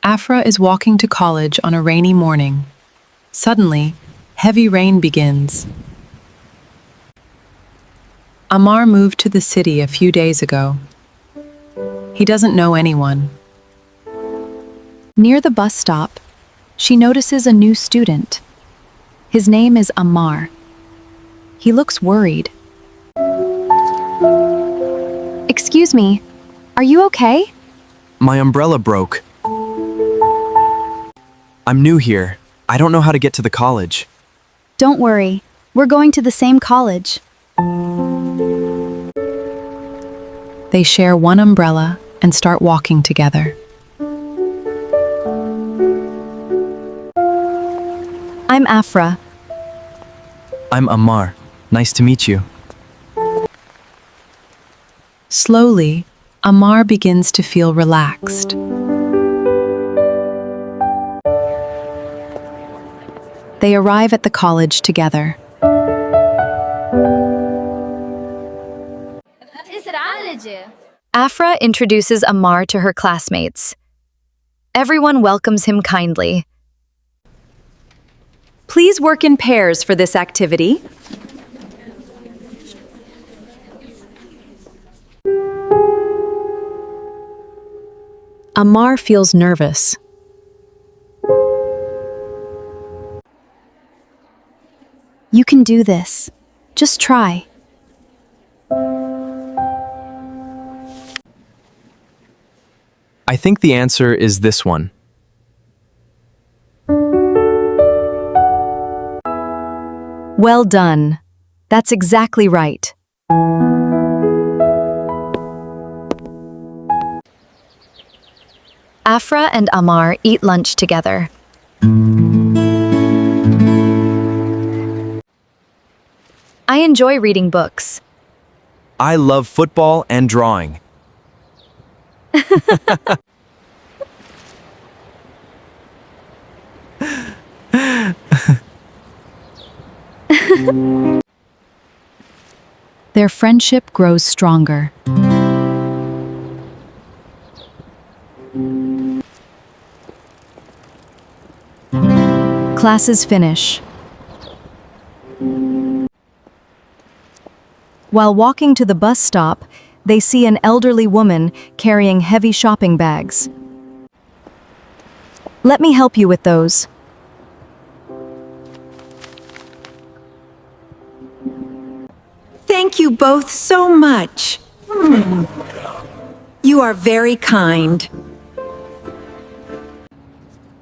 Afra is walking to college on a rainy morning. Suddenly, heavy rain begins. Amar moved to the city a few days ago. He doesn't know anyone. Near the bus stop, she notices a new student. His name is Amar. He looks worried. Excuse me, are you okay? My umbrella broke. I'm new here. I don't know how to get to the college. Don't worry, we're going to the same college. They share one umbrella and start walking together. I'm Afra. I'm Amar. Nice to meet you. Slowly, Amar begins to feel relaxed. They arrive at the college together. Afra introduces Amar to her classmates. Everyone welcomes him kindly. Please work in pairs for this activity. Amar feels nervous. You can do this. Just try. I think the answer is this one. Well done. That's exactly right. Afra and Amar eat lunch together. I enjoy reading books. I love football and drawing. Their friendship grows stronger. Classes finish. While walking to the bus stop, they see an elderly woman carrying heavy shopping bags. Let me help you with those. Thank you both so much. You are very kind.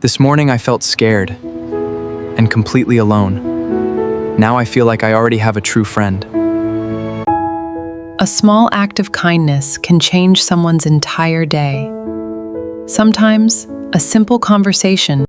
This morning I felt scared and completely alone. Now I feel like I already have a true friend. A small act of kindness can change someone's entire day. Sometimes, a simple conversation